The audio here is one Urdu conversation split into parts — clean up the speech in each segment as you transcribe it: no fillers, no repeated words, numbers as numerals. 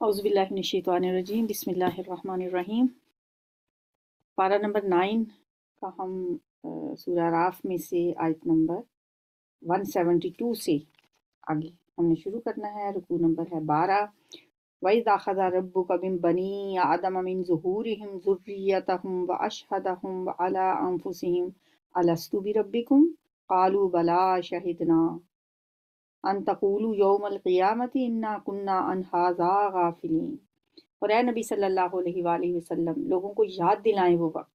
اعوذ باللہ من الشیطان الرجیم، بسم اللہ الرحمن الرحیم۔ پارہ نمبر 9 کا ہم سورہ اعراف میں سے آیت نمبر 172 سے آگے ہم نے شروع کرنا ہے۔ رکوع نمبر ہے 12۔ وَإِذْ أَخَذَ رَبُّكَ مِن بَنِي آدَمَ مِن ظُهُورِهِمْ ذُرِّيَّتَهُمْ وَأَشْهَدَهُمْ عَلَىٰ أَنفُسِهِمْ أَلَسْتُ بِرَبِّكُمْ قَالُوا بَلَىٰ شَهِدْنَا أَن تَقُولُوا يَوْمَ الْقِيَامَةِ إِنَّا كُنَّا عَنْ هَٰذَا غَافِلِينَ۔ اور اے نبی صلی اللہ علیہ وآلہ وسلم، لوگوں کو یاد دلائیں وہ وقت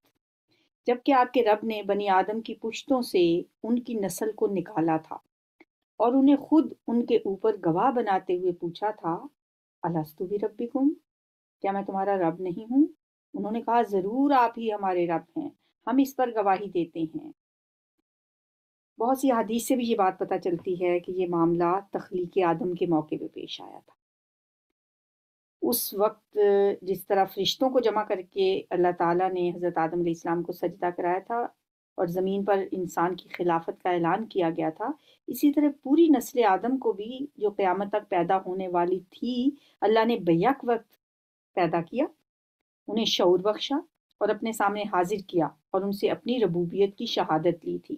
جب کہ آپ کے رب نے بنی آدم کی پشتوں سے ان کی نسل کو نکالا تھا اور انہیں خود ان کے اوپر گواہ بناتے ہوئے پوچھا تھا، الستُ بربکم، کیا میں تمہارا رب نہیں ہوں؟ انہوں نے کہا، ضرور آپ ہی ہمارے رب ہیں، ہم اس پر گواہی دیتے ہیں۔ بہت سی حدیث سے بھی یہ بات پتہ چلتی ہے کہ یہ معاملہ تخلیق آدم کے موقع پہ پیش آیا تھا۔ اس وقت جس طرح فرشتوں کو جمع کر کے اللہ تعالیٰ نے حضرت آدم علیہ السلام کو سجدہ کرایا تھا اور زمین پر انسان کی خلافت کا اعلان کیا گیا تھا، اسی طرح پوری نسل آدم کو بھی جو قیامت تک پیدا ہونے والی تھی، اللہ نے بیک وقت پیدا کیا، انہیں شعور بخشا اور اپنے سامنے حاضر کیا اور ان سے اپنی ربوبیت کی شہادت لی تھی۔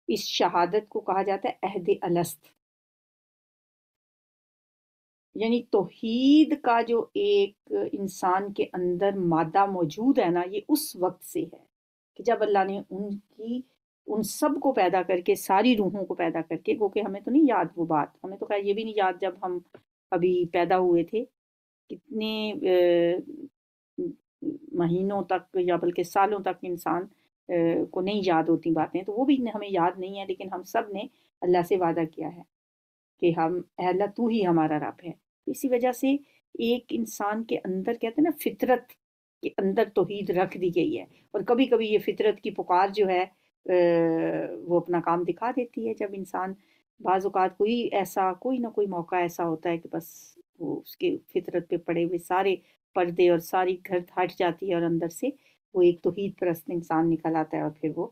اس شہادت کو کہا جاتا ہے عہد الست، یعنی توحید کا جو ایک انسان کے اندر مادہ موجود ہے نا، یہ اس وقت سے ہے کہ جب اللہ نے ان سب کو پیدا کر کے، ساری روحوں کو پیدا کر کے، کیونکہ ہمیں تو نہیں یاد وہ بات، ہمیں تو خیر یہ بھی نہیں یاد جب ہم ابھی پیدا ہوئے تھے کتنے مہینوں تک یا بلکہ سالوں تک انسان کو نہیں یاد ہوتی باتیں، تو وہ بھی ہمیں یاد نہیں ہے، لیکن ہم سب نے اللہ سے وعدہ کیا ہے کہ اے اللہ تو ہی ہمارا رب ہے۔ اسی وجہ سے ایک انسان کے اندر کہتے ہیں نا، فطرت کے اندر توحید رکھ دی گئی ہے، اور کبھی کبھی یہ فطرت کی پکار جو ہے وہ اپنا کام دکھا دیتی ہے، جب انسان بعض اوقات کوئی نہ کوئی موقع ایسا ہوتا ہے کہ بس وہ اس کے فطرت پہ پڑے ہوئے سارے پردے اور ساری گھر ہٹ جاتی ہے، اور اندر سے وہ ایک توحید پرست انسان نکل آتا ہے اور پھر وہ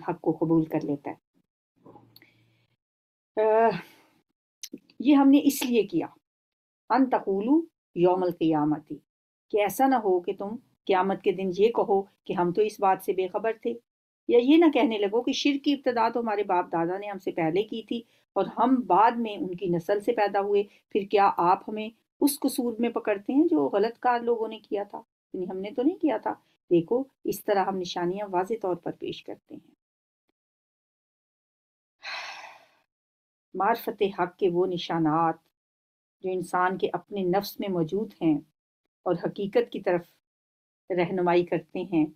حق کو قبول کر لیتا ہے۔ یہ ہم نے اس لیے کیا، ان تقولوا یوم القیامتی، کہ ایسا نہ ہو کہ تم قیامت کے دن یہ کہو کہ ہم تو اس بات سے بے خبر تھے، یا یہ نہ کہنے لگو کہ شرک کی ابتدا تو ہمارے باپ دادا نے ہم سے پہلے کی تھی اور ہم بعد میں ان کی نسل سے پیدا ہوئے، پھر کیا آپ ہمیں اس قصور میں پکڑتے ہیں جو غلط کار لوگوں نے کیا تھا؟ یعنی ہم نے تو نہیں کیا تھا۔ دیکھو اس طرح ہم نشانیاں واضح طور پر پیش کرتے ہیں۔ معرفت حق کے وہ نشانات جو انسان کے اپنے نفس میں موجود ہیں اور حقیقت کی طرف رہنمائی کرتے ہیں،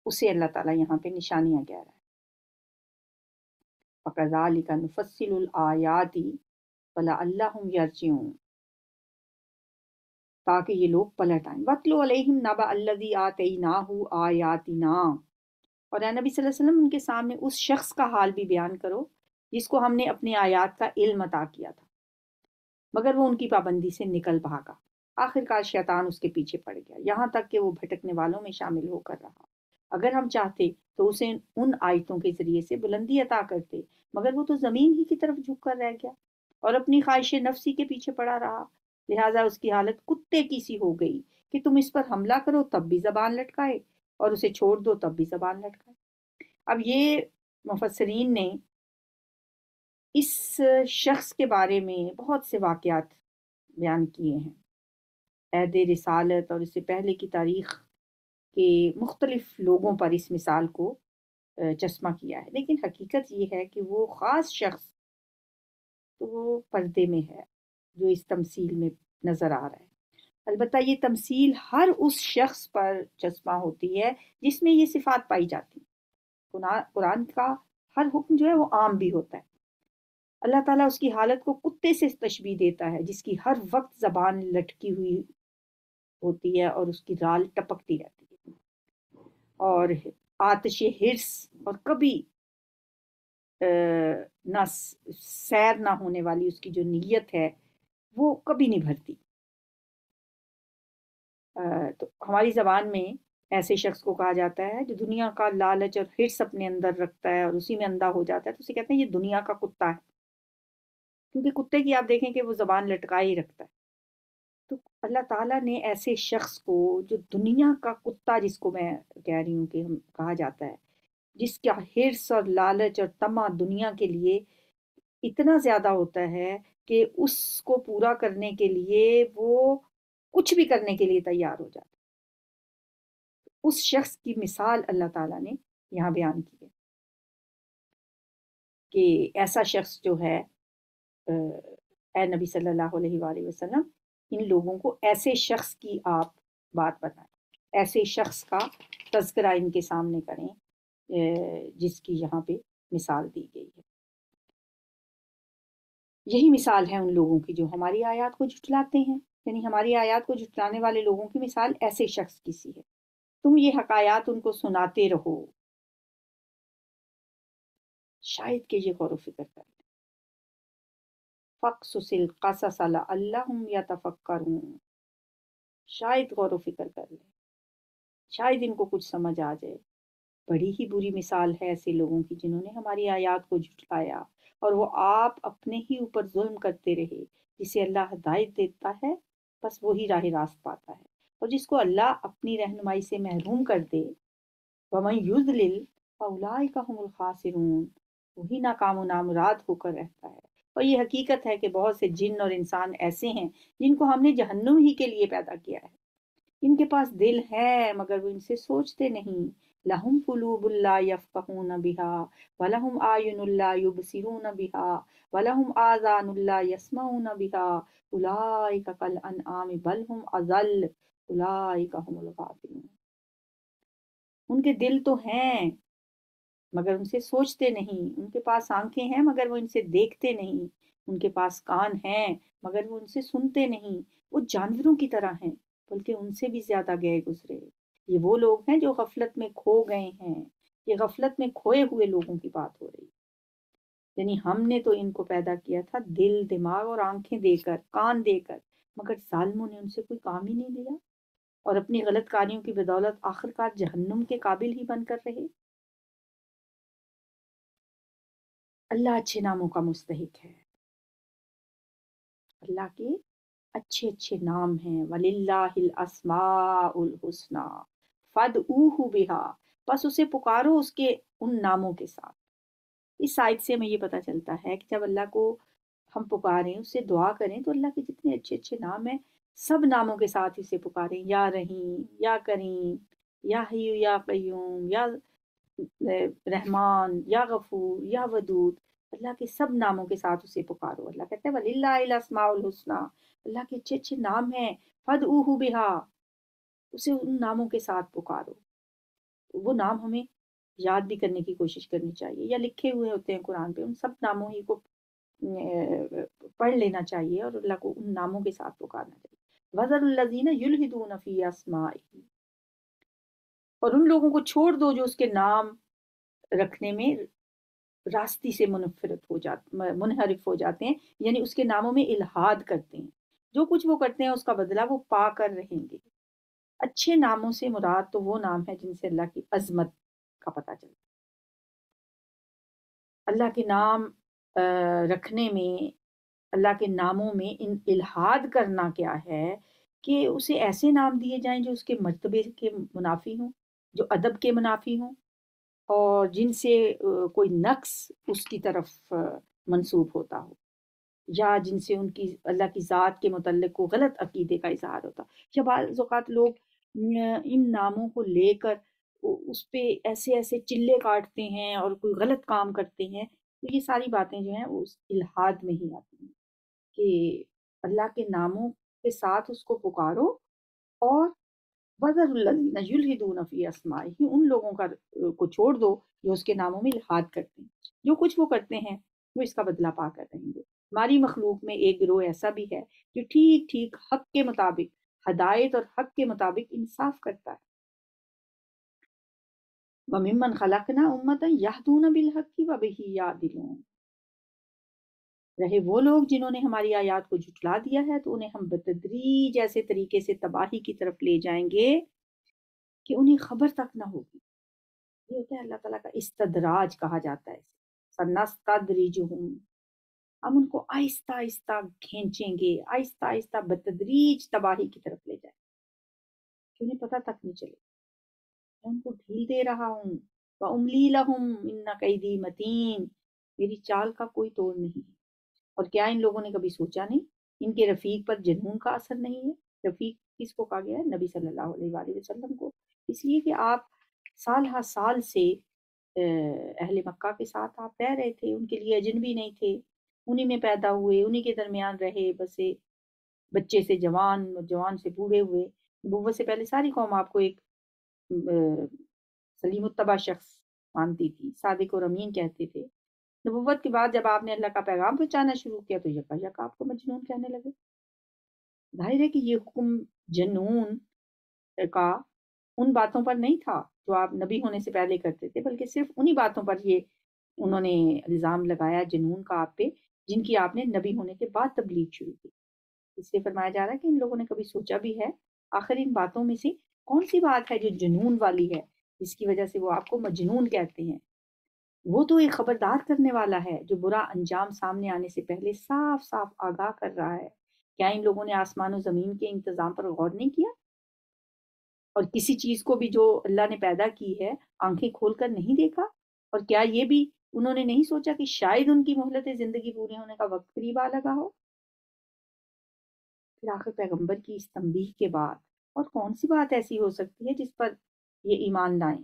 اسے اللہ تعالیٰ یہاں پہ نشانیاں کہہ رہا ہے۔ وَكَذَلِكَ نُفَصِّلُ الْآيَاتِ وَلَعَلَّهُمْ يَرْجِعُونَ، تاکہ یہ لوگ پلٹ آئیں۔ وَاتْلُ عَلَيْهِمْ نَبَأَ الَّذِي آتَيْنَاهُ آيَاتِنَا، اور اے نبی صلی اللہ علیہ وسلم ان کے سامنے اس شخص کا حال بھی بیان کرو جس کو ہم نے اپنی آیات کا علم عطا کیا تھا، مگر وہ ان کی پابندی سے نکل بھاگا، آخر کار شیطان اس کے پیچھے پڑ گیا، یہاں تک کہ وہ بھٹکنے والوں میں شامل ہو کر رہا۔ اگر ہم چاہتے تو اسے ان آیتوں کے ذریعے سے بلندی عطا کرتے، مگر وہ تو زمین ہی کی طرف جھک کر رہ گیا اور اپنی خواہش نفسی کے پیچھے پڑا رہا، لہٰذا اس کی حالت کتے کی سی ہو گئی کہ تم اس پر حملہ کرو تب بھی زبان لٹکائے اور اسے چھوڑ دو تب بھی زبان لٹکائے۔ اب یہ مفسرین نے اس شخص کے بارے میں بہت سے واقعات بیان کیے ہیں، عہد رسالت اور اس سے پہلے کی تاریخ کے مختلف لوگوں پر اس مثال کو چشمہ کیا ہے، لیکن حقیقت یہ ہے کہ وہ خاص شخص تو وہ پردے میں ہے جو اس تمثیل میں نظر آ رہا ہے۔ البتہ یہ تمثیل ہر اس شخص پر چشمہ ہوتی ہے جس میں یہ صفات پائی جاتی ہیں۔ قرآن کا ہر حکم جو ہے وہ عام بھی ہوتا ہے۔ اللہ تعالیٰ اس کی حالت کو کتے سے تشبیہ دیتا ہے جس کی ہر وقت زبان لٹکی ہوئی ہوتی ہے اور اس کی رال ٹپکتی رہتی ہے، اور آتش ہرس اور کبھی نہ سیر نہ ہونے والی اس کی جو نیت ہے وہ کبھی نہیں بھرتی۔ تو ہماری زبان میں ایسے شخص کو کہا جاتا ہے جو دنیا کا لالچ اور ہرس اپنے اندر رکھتا ہے اور اسی میں اندھا ہو جاتا ہے، تو اسے کہتے ہیں یہ دنیا کا کتا ہے۔ کیونکہ کتے کی آپ دیکھیں کہ وہ زبان لٹکائے ہی رکھتا ہے. تو اللہ تعالیٰ نے ایسے شخص کو جو دنیا کا کتا جس کو میں کہہ رہی ہوں کہ ہم کہا جاتا ہے، جس کا حرص اور لالچ اور طمع دنیا کے لیے اتنا زیادہ ہوتا ہے کہ اس کو پورا کرنے کے لیے وہ کچھ بھی کرنے کے لیے تیار ہو جاتا ہے، اس شخص کی مثال اللہ تعالیٰ نے یہاں بیان کی ہے کہ ایسا شخص جو ہے اے نبی صلی اللہ علیہ وآلہ وسلم، ان لوگوں کو ایسے شخص کی آپ بات بتائیں، ایسے شخص کا تذکرہ ان کے سامنے کریں جس کی یہاں پہ مثال دی گئی ہے. یہی مثال ہے ان لوگوں کی جو ہماری آیات کو جھٹلاتے ہیں، یعنی ہماری آیات کو جھٹلانے والے لوگوں کی مثال ایسے شخص کی سی ہے. تم یہ حکایات ان کو سناتے رہو، شاید کہ یہ غور و فکر کر لیں. فقصص القصص لعلہم یتفکرون، شاید غور و فکر کر لیں، شاید ان کو کچھ سمجھ آ جائے. بڑی ہی بری مثال ہے ایسے لوگوں کی جنہوں نے ہماری آیات کو جھٹلایا اور وہ آپ اپنے ہی اوپر ظلم کرتے رہے. جسے اللہ ہدایت دیتا ہے بس وہی راہ راست پاتا ہے، اور جس کو اللہ اپنی رہنمائی سے محروم کر دے وَمَن يُضْلِلْ فَأُولَٰئِكَ هُمُ الْخَاسِرُونَ، وہی ناکام و نامراد ہو کر رہتا ہے. اور یہ حقیقت ہے کہ بہت سے جن اور انسان ایسے ہیں جن کو ہم نے جہنم ہی کے لیے پیدا کیا ہے. ان کے پاس دل ہے مگر وہ ان سے سوچتے نہیں. لہم قلوب لا یفقہون بہا ولہم اعین لا یبصرون بہا ولہم آذان لا یسمعون بہا اولئک کالانعام بل ہم اضل اولئک هم الغافلون. ان کے دل تو ہیں مگر ان سے سوچتے نہیں، ان کے پاس آنکھیں ہیں مگر وہ ان سے دیکھتے نہیں، ان کے پاس کان ہیں مگر وہ ان سے سنتے نہیں. وہ جانوروں کی طرح ہیں بلکہ ان سے بھی زیادہ گئے گزرے. یہ وہ لوگ ہیں جو غفلت میں کھو گئے ہیں. یہ غفلت میں کھوئے ہوئے لوگوں کی بات ہو رہی. یعنی ہم نے تو ان کو پیدا کیا تھا دل، دماغ اور آنکھیں دے کر، کان دے کر، مگر ظالموں نے ان سے کوئی کام ہی نہیں لیا اور اپنی غلط کاریوں کی بدولت آخرکار جہنم کے قابل ہی بن کر رہے. اللہ اچھے ناموں کا مستحق ہے. اللہ کے اچھے اچھے نام ہیں. وَلِلَّهِ الْأَسْمَاءُ الْحُسْنَى فَادْعُوهُ بِهَا، بس اسے پکارو اس کے ان ناموں کے ساتھ. اس آیت سے ہمیں یہ پتہ چلتا ہے کہ جب اللہ کو ہم پکاریں، اس سے دعا کریں، تو اللہ کے جتنے اچھے اچھے نام ہیں سب ناموں کے ساتھ اسے پکاریں. یا رحیم، یا کریم، یا حی یا قیوم، یا رحمان، یا غفور، یا ودود. اللہ کے سب ناموں کے ساتھ اسے پکارو. اللہ کہتا ہے وَلِلَّهِ الْأَسْمَاءُ الْحُسْنَى، اللہ کے اچھے اچھے نام ہیں. فَادْعُوهُ بِهَا، اسے ان ناموں کے ساتھ پکارو. وہ نام ہمیں یاد بھی کرنے کی کوشش کرنی چاہیے، یا لکھے ہوئے ہوتے ہیں قرآن پہ، ان سب ناموں ہی کو پڑھ لینا چاہیے اور اللہ کو ان ناموں کے ساتھ پکارنا چاہیے. وَذَرُوا الَّذِينَ يُلْحِدُونَ فِي أَسْمَائِهِ، اور ان لوگوں کو چھوڑ دو جو اس کے نام رکھنے میں راستی سے منحرف ہو جاتے ہیں، یعنی اس کے ناموں میں الحاد کرتے ہیں. جو کچھ وہ کرتے ہیں اس کا بدلہ وہ پا کر رہیں گے. اچھے ناموں سے مراد تو وہ نام ہے جن سے اللہ کی عظمت کا پتہ چلتا ہے. اللہ کے نام رکھنے میں، اللہ کے ناموں میں ان الحاد کرنا کیا ہے کہ اسے ایسے نام دیے جائیں جو اس کے مرتبے کے منافی ہوں، جو ادب کے منافی ہوں، اور جن سے کوئی نقص اس کی طرف منسوب ہوتا ہو، یا جن سے ان کی اللہ کی ذات کے متعلق کو غلط عقیدے کا اظہار ہوتا. یا بعض اوقات لوگ ان ناموں کو لے کر اس پہ ایسے ایسے چلے کاٹتے ہیں اور کوئی غلط کام کرتے ہیں. تو یہ ساری باتیں جو ہیں وہ اس الحاد میں ہی آتی ہیں کہ اللہ کے ناموں کے ساتھ اس کو پکارو. اور وَذَرُوا الَّذِينَ يُلْحِدُونَ فِي أَسْمَائِهِ، ان لوگوں کو چھوڑ دو جو اس کے ناموں میں الحاد کرتے ہیں. جو کچھ وہ کرتے ہیں وہ اس کا بدلہ پا کر رہیں گے. ہماری مخلوق میں ایک گروہ ایسا بھی ہے جو ٹھیک ٹھیک حق کے مطابق، ہدایت اور حق کے مطابق انصاف کرتا ہے. وَمِمَّنْ خَلَقْنَا أُمَّةً يَهْدُونَ بِالْحَقِّ وَبِهِ يَعْدِلُونَ، رہے وہ لوگ جنہوں نے ہماری آیات کو جھٹلا دیا ہے تو انہیں ہم بتدریج ایسے طریقے سے تباہی کی طرف لے جائیں گے کہ انہیں خبر تک نہ ہوگی. یہ ہوتا ہے اللہ تعالیٰ کا استدراج کہا جاتا ہے. سَنَسْتَدْرِجُهُمْ، ہم ان کو آہستہ آہستہ کھینچیں گے، آہستہ آہستہ بتدریج تباہی کی طرف لے جائیں کہ انہیں پتہ تک نہیں چلے۔ میں ان کو ڈھیل دے رہا ہوں، وَأُمْلِي لَهُمْ إِنَّ كَيْدِي مَتِينٌ، میری چال کا کوئی توڑ نہیں ہے۔ اور کیا ان لوگوں نے کبھی سوچا نہیں ان کے رفیق پر جنون کا اثر نہیں ہے؟ رفیق کس کو کہا گیا ہے؟ نبی صلی اللہ علیہ وآلہ وسلم کو، اس لیے کہ آپ سال ہر سال سے اہل مکہ کے ساتھ آپ رہ رہے تھے، ان کے لیے اجنبی نہیں تھے، انہی میں پیدا ہوئے، انہی کے درمیان رہے بسے، بچے سے جوان، جوان سے بوڑھے ہوئے۔ نبوت سے پہلے ساری قوم آپ کو ایک سلیم الطبع شخص مانتی تھی، صادق اور امین کہتے تھے۔ نبوت کے بعد جب آپ نے اللہ کا پیغام پہنچانا شروع کیا تو یکایک آپ کو مجنون کہنے لگے۔ ظاہر ہے کہ یہ حکم جنون کا ان باتوں پر نہیں تھا جو آپ نبی ہونے سے پہلے کرتے تھے، بلکہ صرف انہی باتوں پر یہ انہوں نے الزام لگایا جنون کا آپ پہ جن کی آپ نے نبی ہونے کے بعد تبلیغ شروع کی۔ اس لیے فرمایا جا رہا ہے کہ ان لوگوں نے کبھی سوچا بھی ہے آخر ان باتوں میں سے کون سی بات ہے جو جنون والی ہے جس کی وجہ سے وہ آپ کو مجنون کہتے ہیں؟ وہ تو ایک خبردار کرنے والا ہے جو برا انجام سامنے آنے سے پہلے صاف صاف آگاہ کر رہا ہے۔ کیا ان لوگوں نے آسمان و زمین کے انتظام پر غور نہیں کیا؟ اور کسی چیز کو بھی جو اللہ نے پیدا کی ہے آنکھیں کھول کر نہیں دیکھا؟ اور کیا یہ بھی انہوں نے نہیں سوچا کہ شاید ان کی مہلت زندگی پوری ہونے کا وقت قریب آ لگا ہو؟ پھر آخر پیغمبر کی اس تنبیہ کے بعد اور کون سی بات ایسی ہو سکتی ہے جس پر یہ ایمان لائیں؟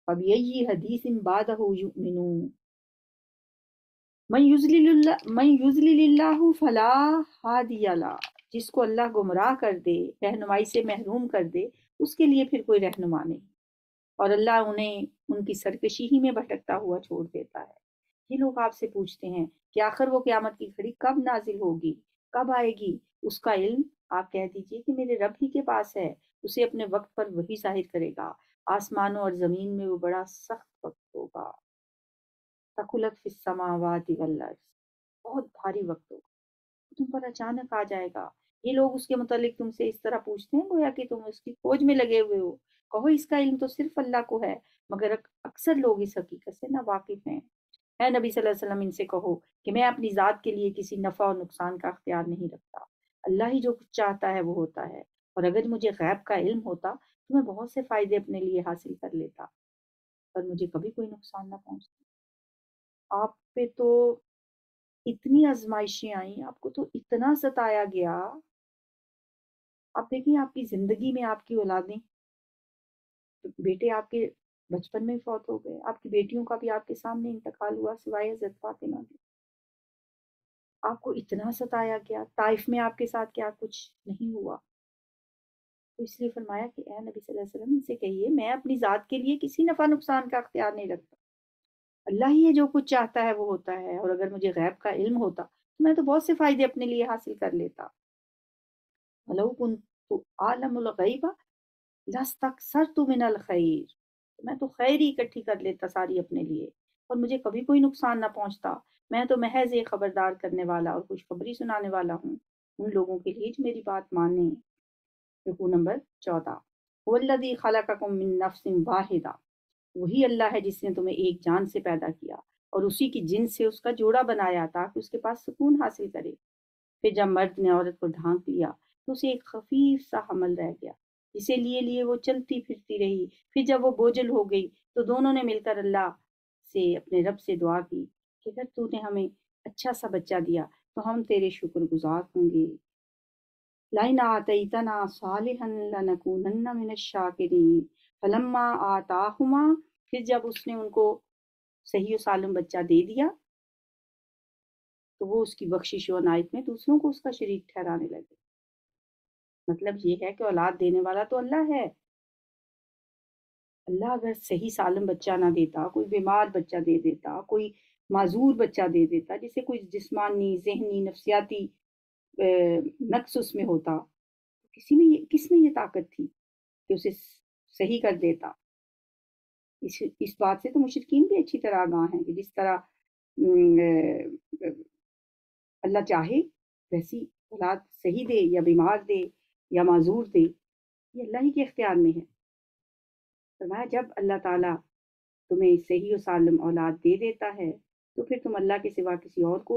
فَبِأَيِّ حَدِيثٍ بَعْدَهُ يُؤْمِنُونَ من یضلل اللہ فلا ہادی لہ، جس کو اللہ گمراہ کر دے، رہنمائی سے محروم کر دے، اس کے لیے پھر کوئی رہنما نہیں، اور اللہ انہیں ان کی سرکشی ہی میں بھٹکتا ہوا چھوڑ دیتا ہے۔ یہ لوگ آپ سے پوچھتے ہیں کہ آخر وہ قیامت کی گھڑی کب نازل ہوگی، کب آئے گی؟ اس کا علم آپ کہہ دیجئے کہ میرے رب ہی کے پاس ہے، اسے اپنے وقت پر وہی ظاہر کرے گا۔ آسمانوں اور زمین میں وہ بڑا سخت وقت ہوگا، ثقلت فی السماوات والارض، بہت بھاری وقت ہوگا، تم پر اچانک آ جائے گا۔ یہ لوگ اس کے متعلق تم سے اس طرح پوچھتے ہیں گویا کہ تم اس کی کھوج میں لگے ہوئے ہو۔ کہو اس کا علم تو صرف اللہ کو ہے، مگر اکثر لوگ اس حقیقت سے ناواقف ہیں۔ اے نبی صلی اللہ علیہ وسلم ان سے کہو کہ میں اپنی ذات کے لیے کسی نفع اور نقصان کا اختیار نہیں رکھتا، اللہ ہی جو کچھ چاہتا ہے وہ ہوتا ہے، اور اگر مجھے غیب کا علم ہوتا تو میں بہت سے فائدے اپنے لیے حاصل کر لیتا، پر مجھے کبھی کوئی نقصان نہ پہنچتا۔ آپ پہ تو اتنی آزمائشیں آئیں، آپ کو تو اتنا ستایا گیا۔ آپ دیکھیں آپ کی زندگی میں آپ کی اولادیں، بیٹے آپ کے بچپن میں فوت ہو گئے، آپ کی بیٹیوں کا بھی آپ کے سامنے انتقال ہوا سوائے حضرت فاطمہ کے۔ آپ کو اتنا ستایا گیا، طائف میں آپ کے ساتھ کیا کچھ نہیں ہوا؟ تو اس لیے فرمایا کہ اے نبی صلی اللہ علیہ وسلم ان سے کہیے میں اپنی ذات کے لیے کسی نفع نقصان کا اختیار نہیں رکھتا، اللہ ہی ہے جو کچھ چاہتا ہے وہ ہوتا ہے، اور اگر مجھے غیب کا علم ہوتا تو میں تو بہت سے فائدے اپنے لیے حاصل کر لیتا۔ وَلَوْ كُنْتُ أَعْلَمُ الْغَيْبَ لَاسْتَكْثَرْتُ مِنَ الْخَيْرِ، میں تو خیر ہی اکٹھی کر لیتا ساری اپنے لیے، اور مجھے کبھی کوئی نقصان نہ پہنچتا۔ میں تو محض ایک خبردار کرنے والا اور خوشخبری سنانے والا ہوں ان لوگوں کے لیے جو میری بات مانیں۔ رکوع نمبر 14۔ هُوَ الَّذِي خَلَقَكُم مِّن نَّفْسٍ وَاحِدَةٍ، وہی اللہ ہے جس نے تمہیں ایک جان سے پیدا کیا اور اسی کی جنس سے اس کا جوڑا بنایا تاکہ اس کے پاس سکون حاصل کرے۔ پھر جب مرد نے عورت کو ڈھانک لیا تو اسے ایک خفیف سا حمل رہ گیا جسے لیے لیے وہ چلتی پھرتی رہی۔ پھر جب وہ بوجھل ہو گئی تو دونوں نے مل کر اللہ سے اپنے رب سے دعا کی کہ اگر تو نے ہمیں اچھا سا بچہ دیا تو ہم تیرے شکر گزار ہوں گے۔ لَئِنْ آتَيْتَنَا صَالِحًا لَنَكُونَنَّ مِنَ الشَّاكِرِينَ فَلَمَّا آتَاهُمَا، پھر جب اس نے ان کو صحیح و سالم بچہ دے دیا تو وہ اس کی بخشش و عنایت میں دوسروں کو اس کا شریک ٹھہرانے لگے۔ مطلب یہ ہے کہ اولاد دینے والا تو اللہ ہے۔ اللہ اگر صحیح سالم بچہ نہ دیتا، کوئی بیمار بچہ دے دیتا، کوئی معذور بچہ دے دیتا جسے کوئی جسمانی، ذہنی، نفسیاتی نقص اس میں ہوتا، کس میں یہ طاقت تھی کہ اسے صحیح کر دیتا؟ اس بات سے تو مشرکین بھی اچھی طرح آگاہ ہیں کہ جس طرح اللہ چاہے ویسی اولاد صحیح دے یا بیمار دے یا معذور دے، یہ اللہ ہی کے اختیار میں ہے۔ فرمایا جب اللہ تعالیٰ تمہیں صحیح و سالم اولاد دے دیتا ہے تو پھر تم اللہ کے سوا کسی اور کو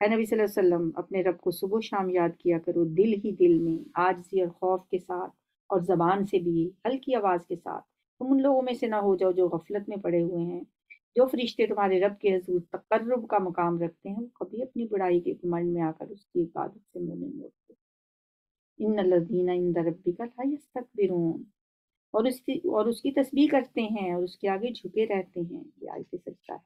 اے نبی صلی اللہ علیہ وسلم اپنے رب کو صبح و شام یاد کیا کرو، دل ہی دل میں، عاجزی اور خوف کے ساتھ، اور زبان سے بھی ہلکی آواز کے ساتھ۔ تم ان لوگوں میں سے نہ ہو جاؤ جو غفلت میں پڑے ہوئے ہیں۔ جو فرشتے تمہارے رب کے حضور تقرب کا مقام رکھتے ہیں، وہ کبھی اپنی بڑائی کے گمنڈ میں آ کر اس کی عبادت سے منہ نہیں موڑتے۔ ان الذین عند ربک لا یستکبرون، اور اس کی تسبیح کرتے ہیں اور اس کے آگے جھکے رہتے ہیں۔ یہ آیت سجدہ ہے۔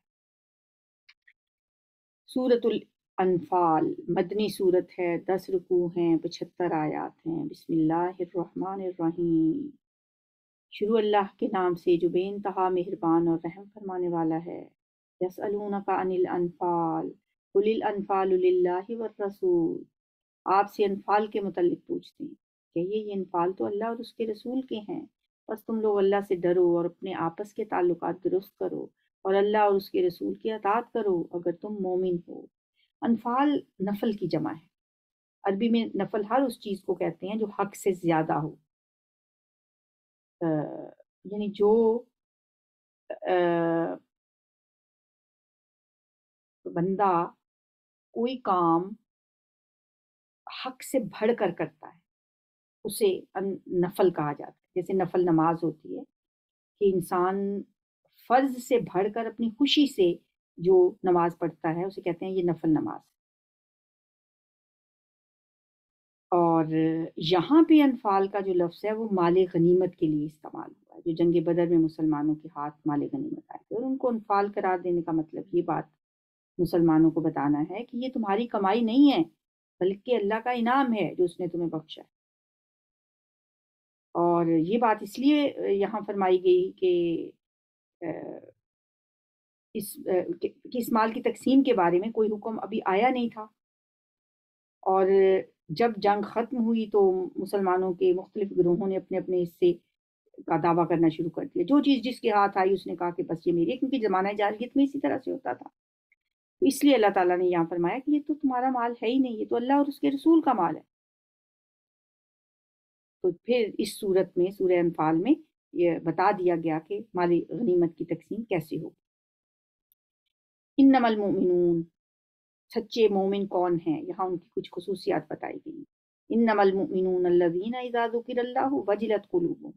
سورۃ الانفال مدنی صورت ہے، 10 رکوع ہیں، 75 آیات ہیں۔ بسم اللہ الرحمن الرحیم۔ شروع اللہ کے نام سے جو بے انتہا مہربان اور رحم فرمانے والا ہے۔ یسألونک عن الانفال قل الانفال للہ والرسول، آپ سے انفال کے متعلق پوچھتے ہیں، کہیے یہ انفال تو اللہ اور اس کے رسول کے ہیں، بس تم لوگ اللہ سے ڈرو اور اپنے آپس کے تعلقات درست کرو اور اللہ اور اس کے رسول کی اطاعت کرو اگر تم مومن ہو۔ انفال نفل کی جمع ہے۔ عربی میں نفل ہر اس چیز کو کہتے ہیں جو حق سے زیادہ ہو، یعنی جو بندہ کوئی کام حق سے بڑھ کر کرتا ہے اسے نفل کہا جاتا ہے۔ جیسے نفل نماز ہوتی ہے کہ انسان فرض سے بڑھ کر اپنی خوشی سے جو نماز پڑھتا ہے اسے کہتے ہیں یہ نفل نماز۔ اور یہاں پہ انفال کا جو لفظ ہے وہ مال غنیمت کے لیے استعمال ہوا ہے، جو جنگ بدر میں مسلمانوں کے ہاتھ مال غنیمت آئے تھے، اور ان کو انفال قرار دینے کا مطلب یہ بات مسلمانوں کو بتانا ہے کہ یہ تمہاری کمائی نہیں ہے بلکہ اللہ کا انعام ہے جو اس نے تمہیں بخشا ہے۔ اور یہ بات اس لیے یہاں فرمائی گئی کہ اس مال کی تقسیم کے بارے میں کوئی حکم ابھی آیا نہیں تھا، اور جب جنگ ختم ہوئی تو مسلمانوں کے مختلف گروہوں نے اپنے اپنے حصے کا دعویٰ کرنا شروع کر دیا۔ جو چیز جس کے ہاتھ آئی اس نے کہا کہ بس یہ میری ہے، کیونکہ زمانہ جاہلیت میں اسی طرح سے ہوتا تھا۔ تو اس لیے اللہ تعالیٰ نے یہاں فرمایا کہ یہ تو تمہارا مال ہے ہی نہیں، یہ تو اللہ اور اس کے رسول کا مال ہے۔ تو پھر اس صورت میں سورہ انفال میں یہ بتا دیا گیا کہ مالی غنیمت کی تقسیم کیسے ہو۔ انما المؤمنون، سچے مومن کون ہیں، یہاں ان کی کچھ خصوصیات بتائی گئی۔ انما المؤمنون الذین اذا ذکر اللہ وجلت قلوبہم،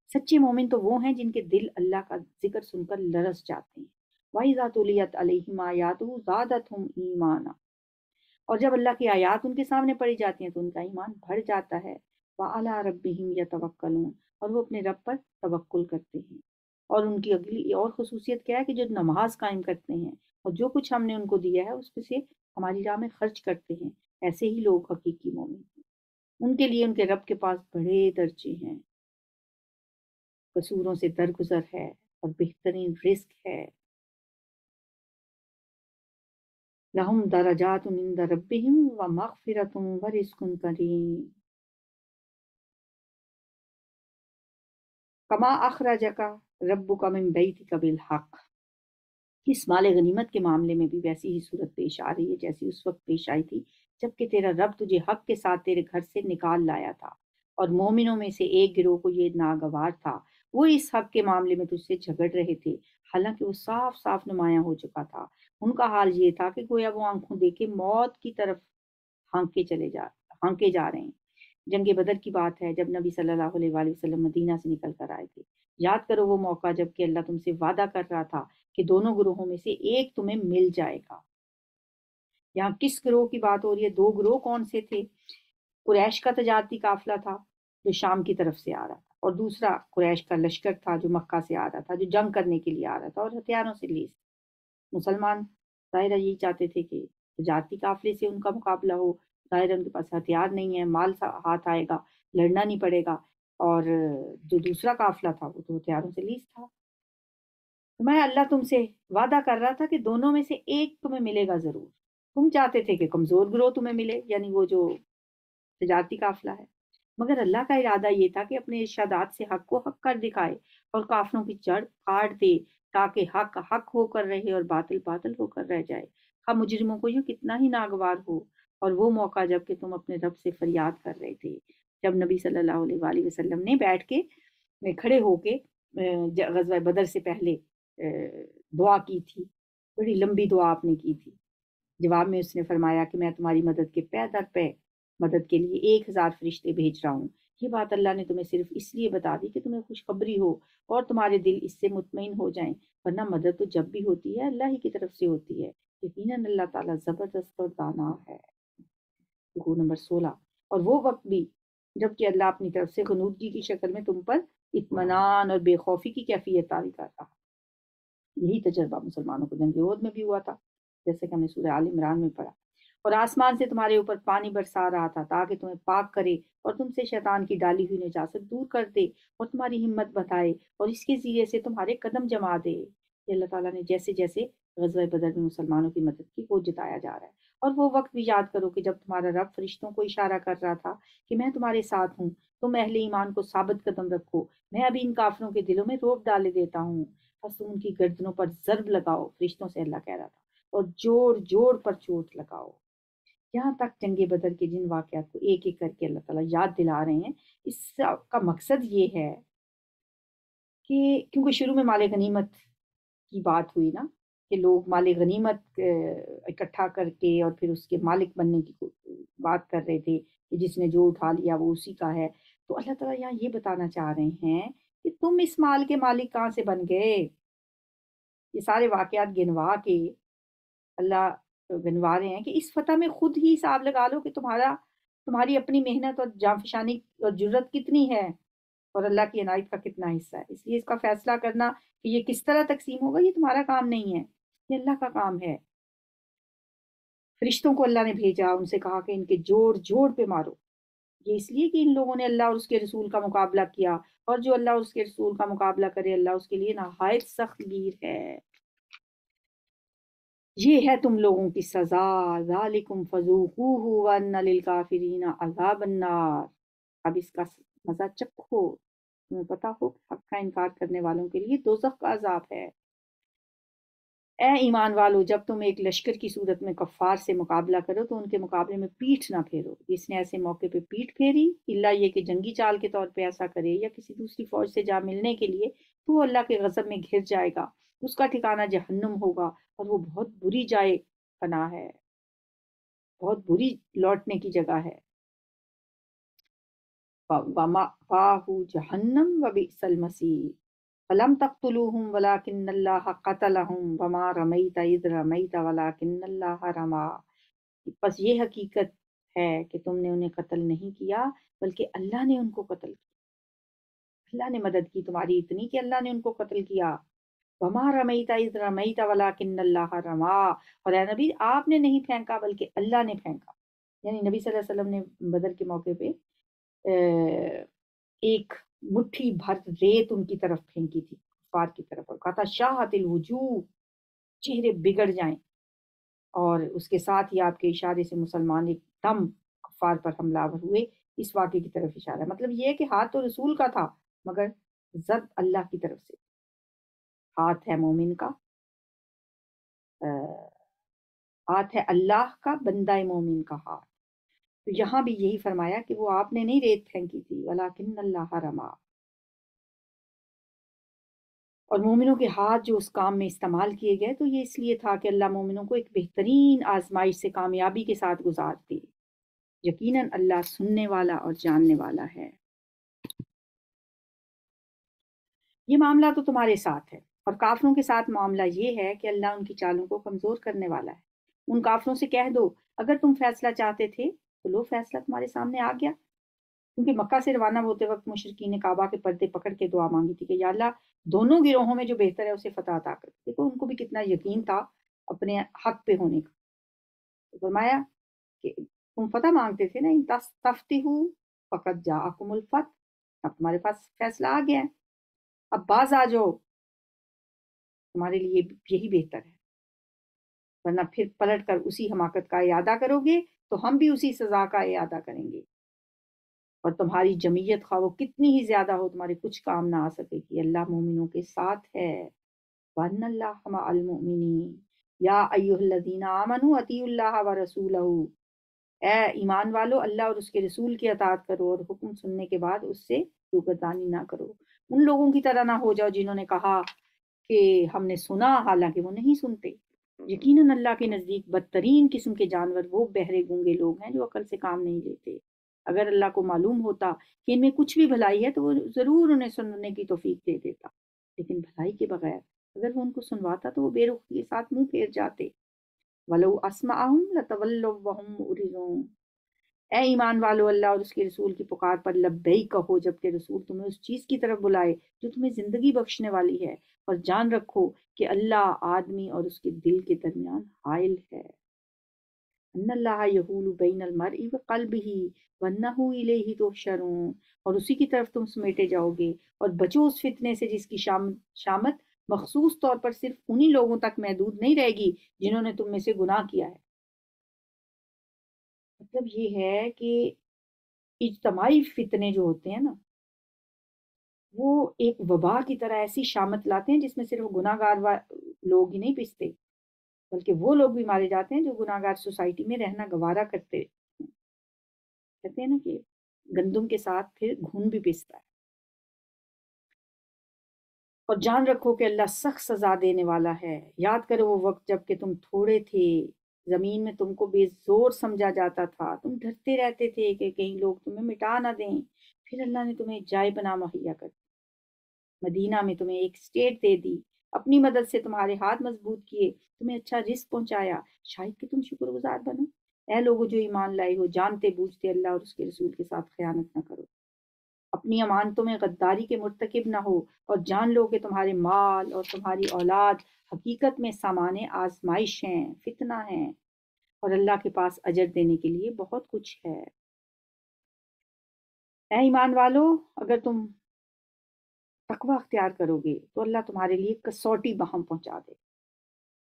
سچے مومن تو وہ ہیں جن کے دل اللہ کا ذکر سن کر لرز جاتے ہیں۔ وَإِذَا تُلِيَتْ عَلَيْهِمْ آيَاتُهُ زَادَتْهُمْ ایمانا، اور جب اللہ کی آیات ان کے سامنے پڑھی جاتی ہیں تو ان کا ایمان بڑھ جاتا ہے۔ وَعَلَىٰ رَبِّهِمْ يَتَوَكَّلُونَ، اور وہ اپنے رب پر توکل کرتے ہیں۔ اور ان کی اگلی اور خصوصیت کیا ہے کہ جو نماز قائم کرتے ہیں اور جو کچھ ہم نے ان کو دیا ہے اس میں سے ہماری راہ میں خرچ کرتے ہیں، ایسے ہی لوگ حقیقی مومن ہیں۔ ان کے لیے ان کے رب کے پاس بڑے درجے ہیں، قصوروں سے درگزر ہے اور بہترین رزق ہے۔ لہم درجات عند ربہم ومغفرۃ ورزق کریم، کما اخرجک ربک من بیتک بالحق۔ اس مال غنیمت کے معاملے میں بھی ویسی ہی صورت پیش آ رہی ہے جیسی اس وقت پیش آئی تھی جبکہ تیرا رب تجھے حق کے ساتھ تیرے گھر سے نکال لایا تھا، اور مومنوں میں سے ایک گروہ کو یہ ناگوار تھا، وہ اس حق کے معاملے میں تجھ سے جھگڑ رہے تھے، حالانکہ وہ صاف صاف نمایاں ہو چکا تھا۔ ان کا حال یہ تھا کہ گویا وہ آنکھوں دیکھے موت کی طرف ہانکے جا رہے ہیں۔ جنگ بدر کی بات ہے جب نبی صلی اللہ علیہ وآلہ وسلم مدینہ سے نکل کر آئے تھے۔ یاد کرو وہ موقع جب کہ اللہ تم سے وعدہ کر رہا تھا کہ دونوں گروہوں میں سے ایک تمہیں مل جائے گا۔ یہاں کس گروہ کی بات ہو رہی ہے؟ دو گروہ کون سے تھے؟ قریش کا تجارتی قافلہ تھا جو شام کی طرف سے آ رہا تھا، اور دوسرا قریش کا لشکر تھا جو مکہ سے آ رہا تھا، جو جنگ کرنے کے لیے آ رہا تھا اور ہتھیاروں سے لیس۔ مسلمان ظاہرہ یہی چاہتے تھے کہ تجارتی قافلے سے ان کا مقابلہ ہو، ظاہر ان کے پاس ہتھیار نہیں ہے، مال ہاتھ آئے گا، لڑنا نہیں پڑے گا، اور جو دوسرا قافلہ تھا وہ تو ہتھیاروں سے لیس تھا۔ میں اللہ تم سے وعدہ کر رہا تھا کہ دونوں میں سے ایک تمہیں ملے گا ضرور۔ تم چاہتے تھے کہ کمزور گروہ تمہیں ملے، یعنی وہ جو تجارتی قافلہ ہے، مگر اللہ کا ارادہ یہ تھا کہ اپنے ارشادات سے حق کو حق کر دکھائے اور کافروں کی جڑ کاٹ دے تاکہ حق حق ہو کر رہے اور باطل باطل ہو کر رہ جائے، خواہ مجرموں کو یہ کتنا ہی ناگوار ہو۔ اور وہ موقع جب کہ تم اپنے رب سے فریاد کر رہے تھے، جب نبی صلی اللہ علیہ وآلہ وسلم نے بیٹھ کے کھڑے ہو کے غزوہ بدر سے پہلے دعا کی تھی، بڑی لمبی دعا آپ نے کی تھی جواب میں اس نے فرمایا کہ میں تمہاری مدد کے پے در پے مدد کے لیے 1000 فرشتے بھیج رہا ہوں۔ یہ بات اللہ نے تمہیں صرف اس لیے بتا دی کہ تمہیں خوشخبری ہو اور تمہارے دل اس سے مطمئن ہو جائیں، ورنہ مدد تو جب بھی ہوتی ہے اللہ ہی کی طرف سے ہوتی ہے، یقیناً اللہ تعالیٰ زبردست اور دانا ہے۔ رکوع نمبر 16۔ اور وہ وقت بھی جب کہ اللہ اپنی طرف سے غنودگی کی شکل میں تم پر اطمینان اور بے خوفی کی کیفیت طاری کر رہا۔ یہی تجربہ مسلمانوں کو جنگ احد میں بھی ہوا تھا، جیسے کہ ہم نے سورہ آل عمران میں پڑھا۔ اور آسمان سے تمہارے اوپر پانی برسا رہا تھا تاکہ تمہیں پاک کرے اور تم سے شیطان کی ڈالی ہوئی نجاست دور کر دے اور تمہاری ہمت بڑھائے اور اس کے ذریعے سے تمہارے قدم جما دے۔ یہ اللہ تعالیٰ نے جیسے جیسے غزوہ بدر میں مسلمانوں کی مدد کی وہ جتایا جا رہا ہے۔ اور وہ وقت بھی یاد کرو کہ جب تمہارا رب فرشتوں کو اشارہ کر رہا تھا کہ میں تمہارے ساتھ ہوں، تم اہل ایمان کو ثابت قدم رکھو، میں ابھی ان کافروں کے دلوں میں روب ڈالے دیتا ہوں، بس تم ان کی گردنوں پر ضرب لگاؤ، فرشتوں سے اللہ کہہ رہا تھا، اور جوڑ جوڑ پر چوٹ لگاؤ۔ یہاں تک جنگ بدر کے جن واقعات کو ایک ایک کر کے اللہ تعالیٰ یاد دلا رہے ہیں، اس کا مقصد یہ ہے کہ کیونکہ شروع میں مال غنیمت کی بات ہوئی نا، کہ لوگ مال غنیمت اکٹھا کر کے اور پھر اس کے مالک بننے کی بات کر رہے تھے کہ جس نے جو اٹھا لیا وہ اسی کا ہے۔ تو اللہ تعالیٰ یہاں یہ بتانا چاہ رہے ہیں کہ تم اس مال کے مالک کہاں سے بن گئے؟ یہ سارے واقعات گنوا کے اللہ گنوا رہے ہیں کہ اس فتح میں خود ہی حساب لگا لو کہ تمہاری اپنی محنت اور جانفشانی اور جرت کتنی ہے اور اللہ کی عنایت کا کتنا حصہ ہے۔ اس لیے اس کا فیصلہ کرنا کہ یہ کس طرح تقسیم ہوگا یہ تمہارا کام نہیں ہے، یہ اللہ کا کام ہے۔ فرشتوں کو اللہ نے بھیجا، ان سے کہا کہ ان کے جوڑ جوڑ پہ مارو۔ یہ اس لیے کہ ان لوگوں نے اللہ اور اس کے رسول کا مقابلہ کیا، اور جو اللہ اور اس کے رسول کا مقابلہ کرے اللہ اس کے لیے نہایت سخت گیر ہے۔ یہ ہے تم لوگوں کی سزا، ذالکم فذوقوہ وان للکافرین عذاب النار۔ اب اس کا مزہ چکھو، تمہیں پتا ہو کہ حق کا انکار کرنے والوں کے لیے دوزخ کا عذاب ہے۔ اے ایمان والو، جب تم ایک لشکر کی صورت میں کفار سے مقابلہ کرو تو ان کے مقابلے میں پیٹھ نہ پھیرو۔ اس نے ایسے موقع پہ پیٹھ پھیری الا یہ کہ جنگی چال کے طور پہ ایسا کرے یا کسی دوسری فوج سے جا ملنے کے لیے، تو وہ اللہ کے غضب میں گھر جائے گا، اس کا ٹھکانہ جہنم ہوگا اور وہ بہت بری جائے پناہ ہے، بہت بری لوٹنے کی جگہ ہے۔ وَمَأْوَاهُ جَهَنَّمُ وَبِئْسَ الْمَصِيرُ فَلَمْ تَقْتُلُوهُمْ وَلَٰكِنَّ اللَّهَ قَتَلَهُمْ وَمَا رَمَيْتَ إِذْ رَمَيْتَ وَلَٰكِنَّ اللَّهَ رَمَىٰ۔ بس یہ حقیقت ہے کہ تم نے انہیں قتل نہیں کیا بلکہ اللہ نے ان کو قتل کیا۔ اللہ نے مدد کی تمہاری اتنی کہ اللہ نے ان کو قتل کیا۔ وَمَا رَمَيْتَ إِذْ رَمَيْتَ وَلَٰكِنَّ اللَّهَ رَمَىٰ، اور اے نبی آپ نے نہیں پھینکا بلکہ اللہ نے پھینکا۔ یعنی نبی صلی اللہ علیہ وسلم نے بدر کے موقع پہ ایک مٹھی بھر ریت ان کی طرف پھینکی تھی، کفار کی طرف، اور کہا تھا شاہت الوجوہ، چہرے بگڑ جائیں، اور اس کے ساتھ ہی آپ کے اشارے سے مسلمان ایک دم کفار پر حملہ آور ہوئے۔ اس واقعے کی طرف اشارہ ہے، مطلب یہ ہے کہ ہاتھ تو رسول کا تھا مگر ضرب اللہ کی طرف سے۔ ہاتھ ہے مومن کا، ہاتھ ہے اللہ کا، بندہ مومن کا ہاتھ۔ تو یہاں بھی یہی فرمایا کہ وہ آپ نے نہیں ریت پھینکی تھی، وَلَٰكِنَّ اللَّهَ رَمَىٰ، اور مومنوں کے ہاتھ جو اس کام میں استعمال کیے گئے تو یہ اس لیے تھا کہ اللہ مومنوں کو ایک بہترین آزمائش سے کامیابی کے ساتھ گزار دے۔ یقیناً اللہ سننے والا اور جاننے والا ہے۔ یہ معاملہ تو تمہارے ساتھ ہے، اور کافروں کے ساتھ معاملہ یہ ہے کہ اللہ ان کی چالوں کو کمزور کرنے والا ہے۔ ان کافروں سے کہہ دو اگر تم فیصلہ چاہتے تھے تو لو فیصلہ تمہارے سامنے آ گیا، کیونکہ مکہ سے روانہ ہوتے وقت مشرکین نے کعبہ کے پردے پکڑ کے دعا مانگی تھی کہ یا اللہ دونوں گروہوں میں جو بہتر ہے اسے فتح عطا کر۔ دیکھو ان کو بھی کتنا یقین تھا اپنے حق پہ ہونے کا۔ تو فرمایا کہ تم فتح مانگتے تھے نا، ان تستفتحوا فقد جاءکم الفتح، اب تمہارے پاس فیصلہ آ گیا ہے، اب باز آ جاؤ، تمہارے لیے یہی بہتر ہے، ورنہ پھر پلٹ کر اسی حماقت کا اعادہ کرو گے تو ہم بھی اسی سزا کا اعادہ کریں گے، اور تمہاری جمعیت خواہ وہ کتنی ہی زیادہ ہو تمہارے کچھ کام نہ آ سکے گی، اللہ مومنوں کے ساتھ ہے۔ وَأَنَّ اللَّهَ مَعَ الْمُؤْمِنِينَ يَا أَيُّهَا الَّذِينَ آمَنُوا أَطِيعُوا اللَّهَ وَرَسُولَهُ، اے ایمان والو اللہ اور اس کے رسول کی اطاعت کرو اور حکم سننے کے بعد اس سے روگردانی نہ کرو۔ ان لوگوں کی طرح نہ ہو جاؤ جنہوں نے کہا کہ ہم نے سنا حالانکہ وہ نہیں سنتے۔ یقیناً اللہ کے نزدیک بدترین قسم کے جانور وہ بہرے گونگے لوگ ہیں جو عقل سے کام نہیں لیتے۔ اگر اللہ کو معلوم ہوتا کہ ان میں کچھ بھی بھلائی ہے تو وہ ضرور انہیں سننے کی توفیق دے دیتا، لیکن بھلائی کے بغیر اگر وہ ان کو سنواتا تو وہ بے رخی کے ساتھ منہ پھیر جاتے۔ وَلَوْ أَسْمَعَهُمْ لَتَوَلَّوْا وَهُمْ مُعْرِضُونَ۔ اے ایمان والو، اللہ اور اس کے رسول کی پکار پر لبیک کہو جبکہ رسول تمہیں اس چیز کی طرف بلائے جو تمہیں زندگی بخشنے والی ہے، اور جان رکھو کہ اللہ آدمی اور اس کے دل کے درمیان حائل ہے۔ ان اللہ یحول بین المرء وقلبہ وانہ الیہ تحشرون۔ اور اسی کی طرف تم سمیٹے جاؤ گے، اور بچو اس فتنے سے جس کی شامت مخصوص طور پر صرف انہی لوگوں تک محدود نہیں رہے گی جنہوں نے تم میں سے گناہ کیا ہے۔ مطلب یہ ہے کہ اجتماعی فتنے جو ہوتے ہیں نا، وہ ایک وبا کی طرح ایسی شامت لاتے ہیں جس میں صرف گناہ گار لوگ ہی نہیں پستے، بلکہ وہ لوگ بھی مارے جاتے ہیں جو گناہ گار سوسائٹی میں رہنا گوارا کرتے ہیں۔ کہتے ہیں نا کہ گندم کے ساتھ پھر گھن بھی پستا ہے۔ اور جان رکھو کہ اللہ سخت سزا دینے والا ہے۔ یاد کرو وہ وقت جب کہ تم تھوڑے تھے، زمین میں تم کو بے زور سمجھا جاتا تھا، تم ڈرتے رہتے تھے کہ کہیں لوگ تمہیں مٹا نہ دیں، پھر اللہ نے تمہیں جائے پناہ مہیا کر دی، مدینہ میں تمہیں ایک اسٹیٹ دے دی، اپنی مدد سے تمہارے ہاتھ مضبوط کیے، تمہیں اچھا رزق پہنچایا، شاید کہ تم شکر گزار بنو۔ اے لوگو جو ایمان لائے ہو، جانتے بوجھتے اللہ اور اس کے رسول کے ساتھ خیانت نہ کرو، اپنی امانتوں میں غداری کے مرتکب نہ ہو، اور جان لو کہ تمہارے مال اور تمہاری اولاد حقیقت میں سامان آزمائش ہیں، فتنہ ہیں، اور اللہ کے پاس اجر دینے کے لیے بہت کچھ ہے۔ اے ایمان والو، اگر تم تقوی اختیار کرو گے تو اللہ تمہارے لیے کسوٹی بہم پہنچا دے۔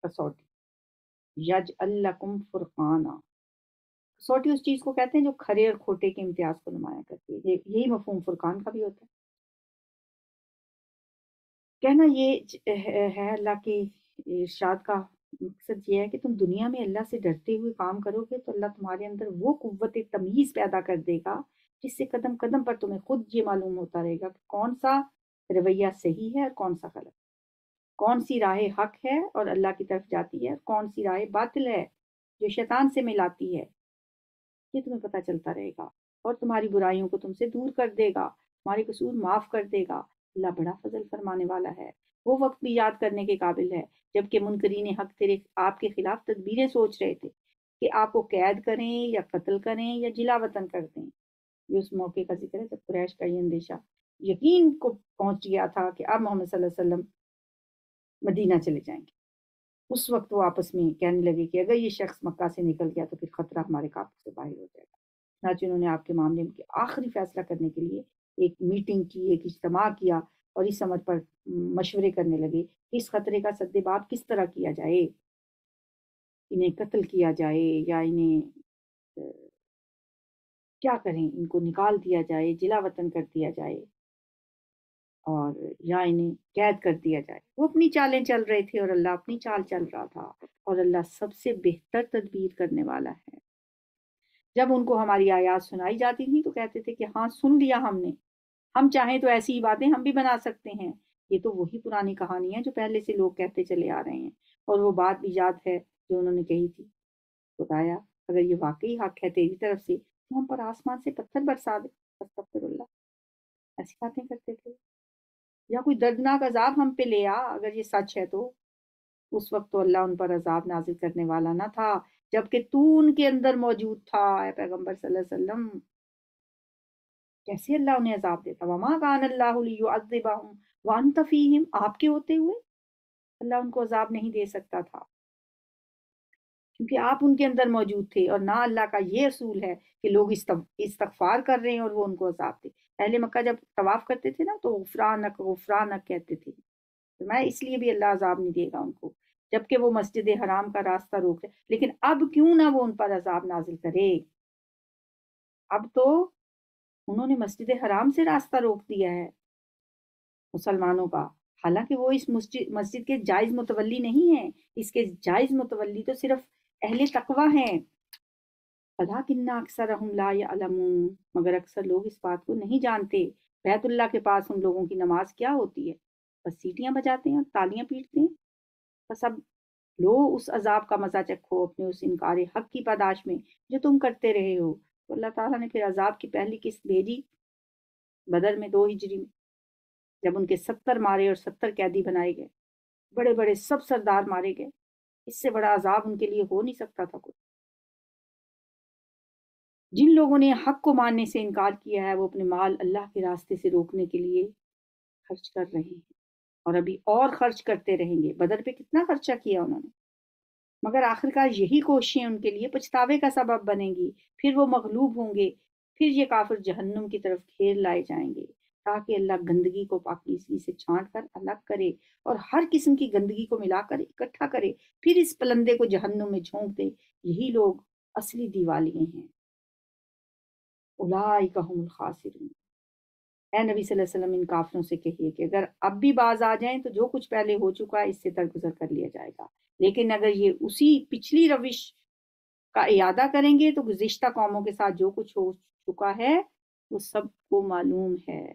کسوٹی، یج الکم فرقانہ۔ کسوٹی اس چیز کو کہتے ہیں جو کھرے اور کھوٹے کے امتیاز کو نمایاں کرتی ہے، یہی مفہوم فرقان کا بھی ہوتا ہے۔ کہنا یہ ہے اللہ کے ارشاد کا مقصد یہ ہے کہ تم دنیا میں اللہ سے ڈرتے ہوئے کام کرو گے تو اللہ تمہارے اندر وہ قوت تمیز پیدا کر دے گا جس سے قدم قدم پر تمہیں خود یہ معلوم ہوتا رہے گا کہ کون سا رویہ صحیح ہے اور کون سا غلط، کون سی راہ حق ہے اور اللہ کی طرف جاتی ہے، اور کون سی راہ باطل ہے جو شیطان سے ملاتی ہے۔ یہ تمہیں پتہ چلتا رہے گا، اور تمہاری برائیوں کو تم سے دور کر دے گا، تمہارے قصور معاف کر دے گا۔ اللہ بڑا فضل فرمانے والا ہے۔ وہ وقت بھی یاد کرنے کے قابل ہے جب کہ منکرین حق تیرے آپ کے خلاف تدبیریں سوچ رہے تھے کہ آپ کو قید کریں یا قتل کریں یا جلا وطن کر دیں۔ یہ اس موقع کا ذکر ہے جب قریش کا یہ اندیشہ یقین کو پہنچ گیا تھا کہ اب محمد صلی اللہ علیہ وسلم مدینہ چلے جائیں گے۔ اس وقت وہ آپس میں کہنے لگے کہ اگر یہ شخص مکہ سے نکل گیا تو پھر خطرہ ہمارے قابو سے باہر ہو جائے گا۔ چنانچہ انہوں نے آپ کے معاملے میں آخری فیصلہ کرنے کے لیے ایک میٹنگ کی، ایک اجتماع کیا، اور اس امر پر مشورے کرنے لگے کہ اس خطرے کا سدباب کس طرح کیا جائے، انہیں قتل کیا جائے یا انہیں کیا کریں، ان کو نکال دیا جائے، جلا وطن کر دیا جائے، اور یا انہیں قید کر دیا جائے۔ وہ اپنی چالیں چل رہے تھے اور اللہ اپنی چال چل رہا تھا، اور اللہ سب سے بہتر تدبیر کرنے والا ہے۔ جب ان کو ہماری آیات سنائی جاتی تھیں تو کہتے تھے کہ ہاں سن لیا ہم نے، ہم چاہیں تو ایسی ہی باتیں ہم بھی بنا سکتے ہیں۔ یہ تو وہی پرانی کہانی ہے جو پہلے سے لوگ کہتے چلے آ رہے ہیں، اور وہ بات بھی یاد ہے جو انہوں نے کہی تھی، خدایا اگر یہ واقعی حق ہے تیری طرف سے تو ہم پر آسمان سے پتھر برسا دے۔ استغفر اللہ، ایسی باتیں کرتے تھے، یا کوئی دردناک عذاب ہم پہ لے آ اگر یہ سچ ہے تو۔ اس وقت تو اللہ ان پر عذاب نازل کرنے والا نہ تھا جبکہ تو ان کے اندر موجود تھا۔ اے پیغمبر صلی اللہ علیہ وسلم، کیسے اللہ انہیں عذاب دیتا؟ وما کان اللہ لیعذبہم وانت فیہم، آپ کے ہوتے ہوئے اللہ ان کو عذاب نہیں دے سکتا تھا کیونکہ آپ ان کے اندر موجود تھے، اور نہ اللہ کا یہ اصول ہے کہ لوگ استغفار کر رہے ہیں اور وہ ان کو عذاب دے۔ اہل مکہ جب طواف کرتے تھے نا تو غفرانک غفرانک کہتے تھے، میں اس لیے بھی اللہ عذاب نہیں دے گا ان کو جبکہ وہ مسجد حرام کا راستہ روک رہے، لیکن اب کیوں نہ وہ ان پر عذاب نازل کرے؟ اب تو انہوں نے مسجد حرام سے راستہ روک دیا ہے مسلمانوں کا، حالانکہ وہ اس مسجد کے جائز متولی نہیں ہیں، اس کے جائز متولی تو صرف اہل تقوی ہیں۔ وَلَٰكِنَّ أَكْثَرَهُمْ لَا يَعْلَمُونَ، مگر اکثر لوگ اس بات کو نہیں جانتے۔ بیت اللہ کے پاس ان لوگوں کی نماز کیا ہوتی ہے؟ بس سیٹیاں بجاتے ہیں اور تالیاں پیٹتے ہیں، بس اب لو اس عذاب کا مزہ چکھو اپنے اس انکار حق کی پاداش میں جو تم کرتے رہے ہو۔ تو اللہ تعالیٰ نے پھر عذاب کی پہلی قسط بھیجی بدر میں 2 ہجری میں، جب ان کے 70 مارے اور 70 قیدی بنائے گئے، بڑے بڑے سب سردار مارے گئے۔ اس سے بڑا عذاب ان کے لیے ہو نہیں سکتا تھا کوئی۔ جن لوگوں نے حق کو ماننے سے انکار کیا ہے وہ اپنے مال اللہ کے راستے سے روکنے کے لیے خرچ کر رہے ہیں، اور ابھی اور خرچ کرتے رہیں گے۔ بدر پہ کتنا خرچہ کیا انہوں نے، مگر آخرکار یہی کوششیں ان کے لیے پچھتاوے کا سبب بنیں گی۔ پھر وہ مغلوب ہوں گے، پھر یہ کافر جہنم کی طرف گھیر لائے جائیں گے، تاکہ اللہ گندگی کو پاکیزگی سے چھانٹ کر الگ کرے اور ہر قسم کی گندگی کو ملا کر اکٹھا کرے، پھر اس پلندے کو جہنم میں جھونک دے۔ یہی لوگ اصلی دیوالیے ہیں۔ اولئک هم الخاسرون۔ اے نبی صلی اللہ علیہ وسلم ان کافروں سے کہیے کہ اگر اب بھی باز آ جائیں تو جو کچھ پہلے ہو چکا ہے اس سے درگزر کر لیا جائے گا، لیکن اگر یہ اسی پچھلی روش کا اعادہ کریں گے تو گزشتہ قوموں کے ساتھ جو کچھ ہو چکا ہے وہ سب کو معلوم ہے۔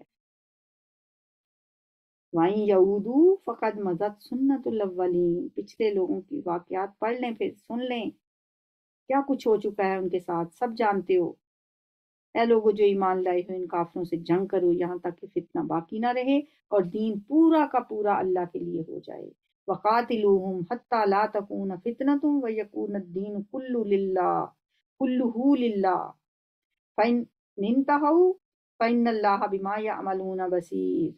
وَإِن يَعُودُوا فَقَدْ مَضَتْ سُنَّتُ الْأَوَّلِينَ۔ پچھلے لوگوں کی واقعات پڑھ لیں، پھر سن لیں کیا کچھ ہو چکا ہے ان کے ساتھ، سب جانتے ہو۔ اے لوگو جو ایمان لائے ہو ان کافروں سے جنگ کرو یہاں تک کہ فتنہ باقی نہ رہے اور دین پورا کا پورا اللہ کے لیے ہو جائے۔ وَقَاتِلُوهُمْ حَتَّى لَا تَكُونَ فِتْنَةٌ وَيَكُونَ الدِّينُ كُلُّهُ لِلَّهِ فَإِنِ انتَهَوْا فَإِنَّ اللَّهَ بِمَا يَعْمَلُونَ بَصِيرٌ۔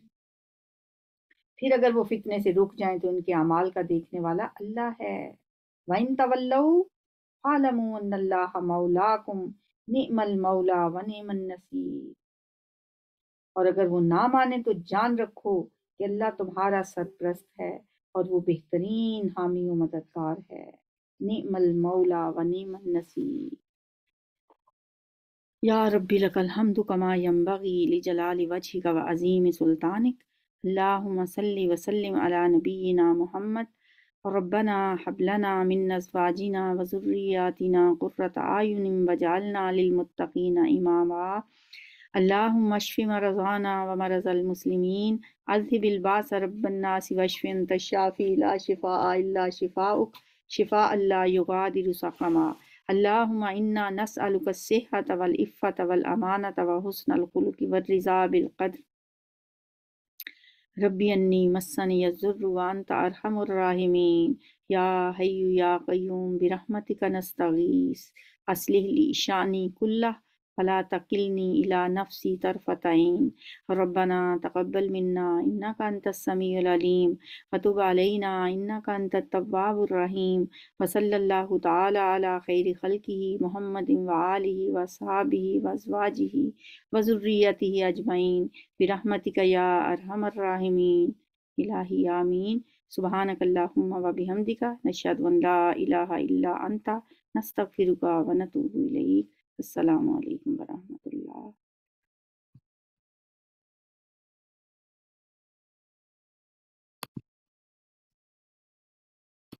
پھر اگر وہ فتنے سے رک جائیں تو ان کے اعمال کا دیکھنے والا اللہ ہے۔ وَإِن تَوَلَّوْا فَاعْلَمُوا أَنَّ اللَّهَ مَوْلَاكُمْ نِعْمَ الْمَوْلَىٰ وَنِعْمَ النَّصِيرُ۔ اور اگر وہ نہ مانے تو جان رکھو کہ اللہ تمہارا سرپرست ہے اور وہ بہترین حامی و مددگار ہے۔ نعم المولا و نعم النصیر۔ یا ربی لک الحمد کما ینبغی لجلال وجہک و عظیم سلطانک۔ اللہم صلی وسلم علی نبینا محمد۔ ربنا حب لنا من ازواجنا و ذریاتنا قرۃ اعین وجعلنا للمتقین اماما۔ اللہم اشف مرضانا و مرض المسلمین۔ اذہب الباس رب الناس واشف انت الشافی لا شفاء الا شفاؤک شفاء لا یغادر سقما۔ اللہم انا نسألک الصحۃ والعفۃ والامانۃ وحسن الخلق والرضا بالقدر۔ ربی انی مسنی الضر وانت ارحم الراحمین۔ یا حی یا قیوم برحمتک نستغیث اصلح لی شانی کلہ فلا تکلنی الی نفسی طرفۃ عین۔ ربنا تقبل منا انک انت السمیع العلیم وتب علینا انک انت التواب الرحیم۔ وصلی اللہ تعالی علی خیر خلقہ محمد وآلہ وصحبہ وازواجہ وذریتہ اجمعین برحمتک یا ارحم الراحمین۔ الہی آمین۔ سبحانک اللہم و بحمدک نشہد ان لا الہ الا انت نستغفرک و نتوب الیک۔ السلام علیکم ورحمۃ اللہ۔